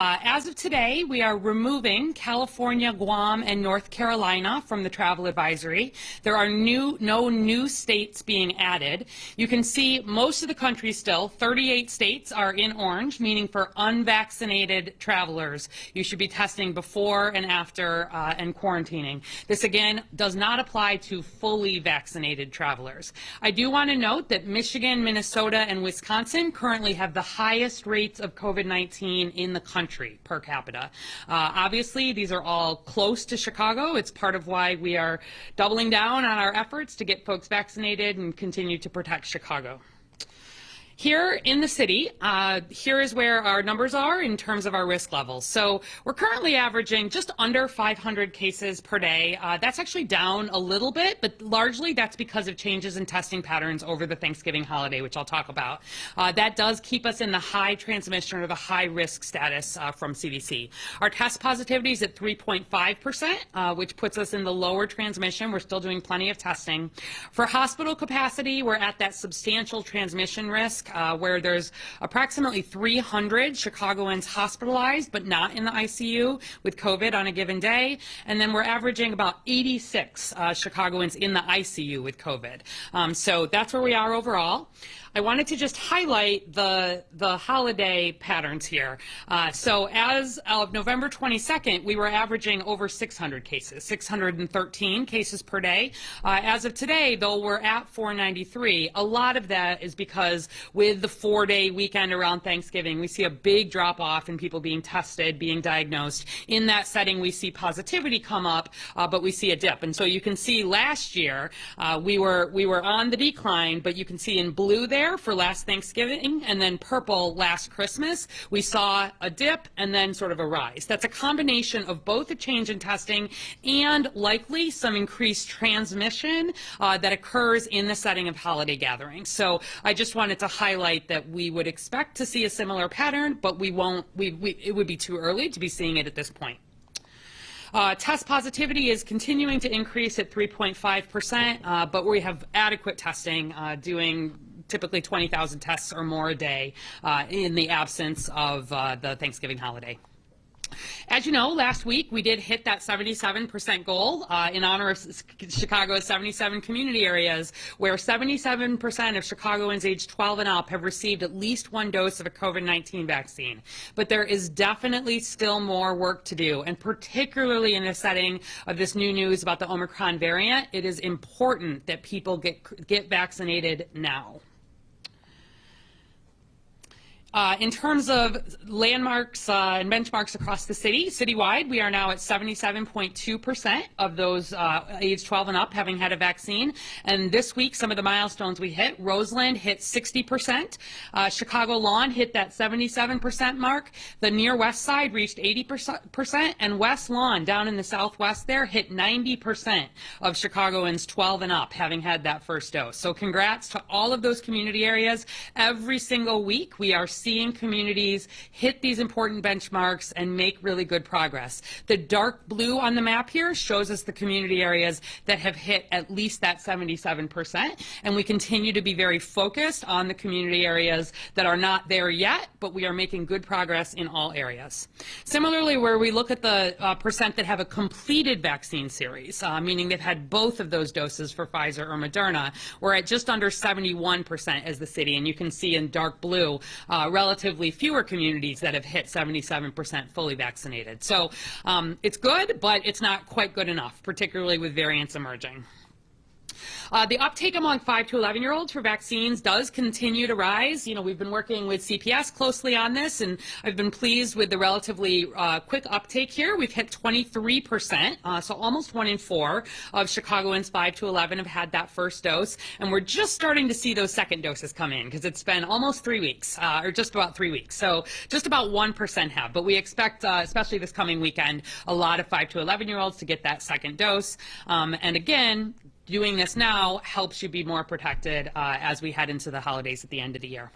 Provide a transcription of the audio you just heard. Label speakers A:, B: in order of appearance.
A: As of today, we are removing California, Guam, and North Carolina from the travel advisory. There are no new states being added. You can see most of the country still, 38 states are in orange, meaning for unvaccinated travelers. You should be testing before and after and quarantining. This, again, does not apply to fully vaccinated travelers. I do want to note that Michigan, Minnesota, and Wisconsin currently have the highest rates of COVID-19 in the country per capita. Obviously, these are all close to Chicago. It's part of why we are doubling down on our efforts to get folks vaccinated and continue to protect Chicago. Here in the city, here is where our numbers are in terms of our risk levels. So we're currently averaging just under 500 cases per day. That's actually down a little bit, but largely that's because of changes in testing patterns over the Thanksgiving holiday, which I'll talk about. That does keep us in the high transmission or the high risk status from CDC. Our test positivity is at 3.5%, which puts us in the lower transmission. We're still doing plenty of testing. For hospital capacity, we're at that substantial transmission risk. Where there's approximately 300 Chicagoans hospitalized but not in the ICU with COVID on a given day, and then we're averaging about 86 Chicagoans in the ICU with COVID. So that's where we are overall. I wanted to just highlight the holiday patterns here. So as of November 22nd, we were averaging over 600 cases, 613 cases per day. As of today, though, we're at 493. A lot of that is because with the 4-day weekend around Thanksgiving, we see a big drop off in people being tested, being diagnosed. In that setting, we see positivity come up, but we see a dip. And so you can see last year, we were on the decline, but you can see in blue there for last Thanksgiving, and then purple last Christmas, we saw a dip and then sort of a rise. That's a combination of both a change in testing and likely some increased transmission that occurs in the setting of holiday gatherings. So I just wanted to highlight that we would expect to see a similar pattern, but we won't. It would be too early to be seeing it at this point. Test positivity is continuing to increase at 3.5%, but we have adequate testing, doing typically 20,000 tests or more a day in the absence of the Thanksgiving holiday. As you know, last week we did hit that 77% goal in honor of Chicago's 77 community areas, where 77% of Chicagoans aged 12 and up have received at least one dose of a COVID-19 vaccine. But there is definitely still more work to do, and particularly in the setting of this new news about the Omicron variant, it is important that people get vaccinated now. In terms of landmarks and benchmarks across the city, citywide, we are now at 77.2% of those age 12 and up having had a vaccine. And this week, some of the milestones we hit: Roseland hit 60%, Chicago Lawn hit that 77% mark, the near west side reached 80%, and West Lawn down in the southwest there hit 90% of Chicagoans 12 and up having had that first dose. So congrats to all of those community areas. Every single week, we are seeing communities hit these important benchmarks and make really good progress. The dark blue on the map here shows us the community areas that have hit at least that 77%, and we continue to be very focused on the community areas that are not there yet, but we are making good progress in all areas. Similarly, where we look at the percent that have a completed vaccine series, meaning they've had both of those doses for Pfizer or Moderna, we're at just under 71% as the city, and you can see in dark blue relatively fewer communities that have hit 77% fully vaccinated. So it's good, but it's not quite good enough, particularly with variants emerging. The uptake among 5 to 11-year-olds for vaccines does continue to rise. You know, we've been working with CPS closely on this, and I've been pleased with the relatively quick uptake here. We've hit 23%, so almost 1 in 4 of Chicagoans 5 to 11 have had that first dose, and we're just starting to see those second doses come in because it's been almost 3 weeks, or just about 3 weeks. So just about 1% have, but we expect, especially this coming weekend, a lot of 5 to 11-year-olds to get that second dose. And again, doing this now helps you be more protected as we head into the holidays at the end of the year.